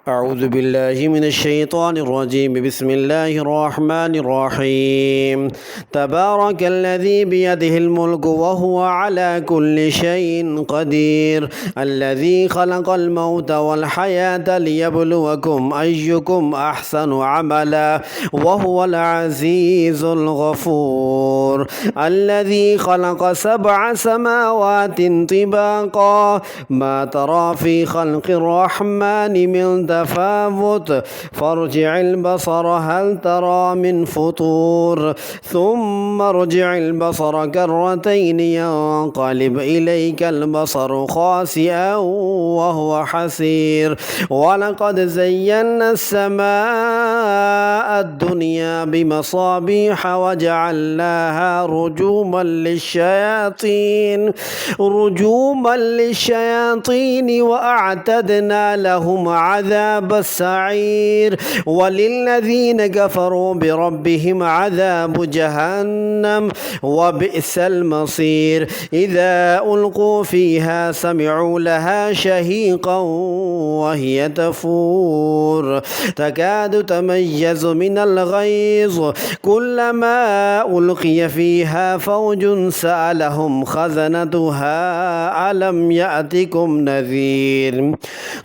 أعوذ بالله من الشيطان الرجيم. بسم الله الرحمن الرحيم. تبارك الذي بيده الملك وهو على كل شيء قدير، الذي خلق الموت والحياة ليبلوكم أيكم أحسن عملا وهو العزيز الغفور، الذي خلق 7 سماوات طباقا ما ترى في خلق الرحمن من تفاوت فارجع البصر هل ترى من فطور ثم ارجع البصر كرتين ينقلب إليك البصر خاسئا وهو حسير، ولقد زينا السماء الدنيا بمصابيح وجعلناها رجوما للشياطين وأعتدنا لهم عذاب السعير، وللذين كفروا بربهم عذاب جهنم وبئس المصير. إذا ألقوا فيها سمعوا لها شهيقا وهي تفور تكاد تميز من الغيظ، كلما ألقي فيها فوج سألهم خزنتها ألم يأتكم نذير؟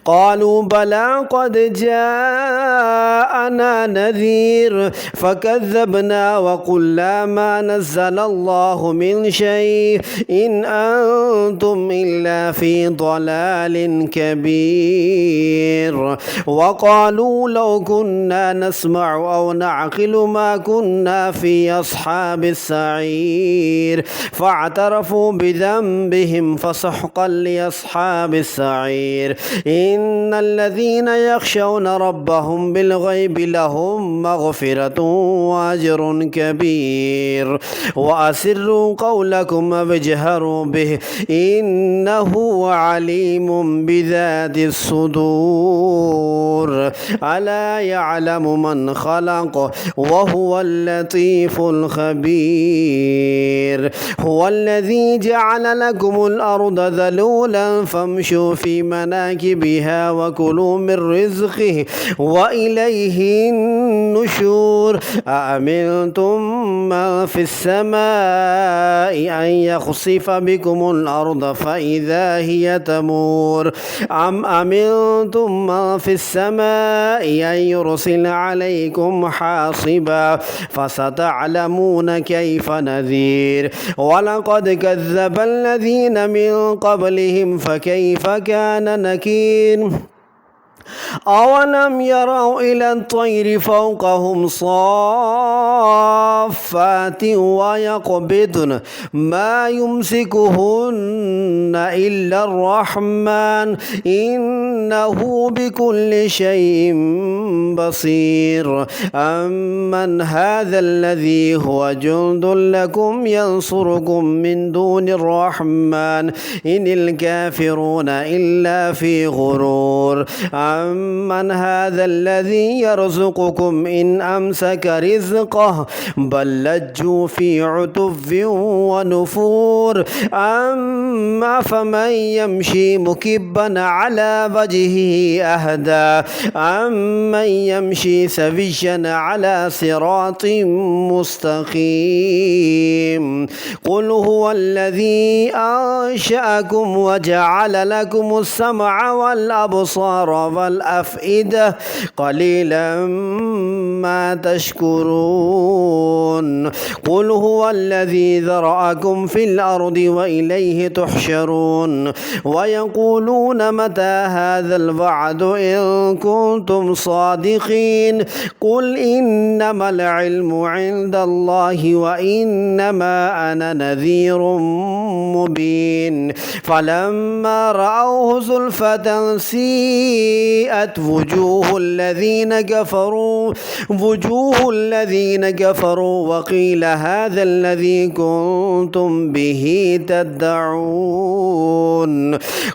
قالوا بلى قد جاءنا نذير فكذبنا وقلنا ما نزل الله من شيء إن أنتم إلا في ضلال كبير. وقالوا لو كنا نسمع أو نعقل ما كنا في أصحاب السعير، فاعترفوا بذنبهم فسحقا لأصحاب السعير. إن الذين يخشون ربهم بالغيب لهم مغفرة وأجر كبير. وأسروا قولكم واجهروا به إنه عليم بذات الصدور، ألا يعلم من خلق وهو اللطيف الخبير. هو الذي جعل لكم الأرض ذلولا فامشوا في مناكبها وكلوا من رزقه وإليه النشور. أأمنتم من في السماء أن يخسف بكم الأرض فإذا هي تمور أم أمنتم من في السماء أن يرسل عليكم حاصبا فستعلمون كيف نذير. ولقد كذب الذين من قبلهم فكيف كان نكير. أولم يروا إلى الطير فوقهم صافات ويقبضن ما يمسكهن إلا الرحمن إنه بكل شيء بصير. أمن هذا الذي هو جند لكم ينصركم من دون الرحمن إن الكافرون إلا في غرور. أمن هذا الذي يرزقكم إن أمسك رزقه بل لجوا في عتو ونفور. أما فمن يمشي مكبا على وجهه أهدى أمن يمشي سويا على صراط مستقيم. قل هو الذي أنشأكم وجعل لكم السمع والأبصار والأفئدة قليلا ما تشكرون. قل هو الذي ذرأكم في الأرض وإليه تحشرون. ويقولون متى هذا الوعد إن كنتم صادقين. قل إنما العلم عند الله وإنما أنا نذير مبين. فلما رأوه زلفة سيئت وجوه الذين كفروا وقيل هذا الذي كنتم به تدعون.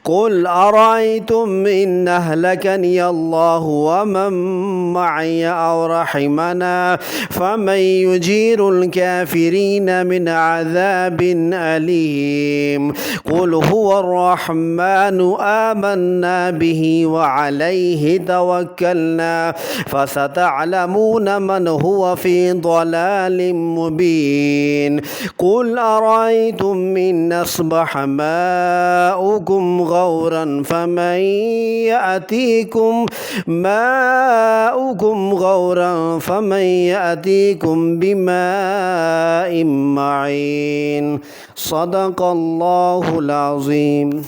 قل أرأيتم إن أهلكني الله ومن معي أو رحمنا فمن يجير الكافرين من عذاب أليم. قل هو الرحمن آمنا به وعليه توكلنا فستعلمون من هو في ضلال مبين قل أرأيتم إن أصبح ماؤكم غورا فمن يأتيكم بماء معين صدق الله العظيم.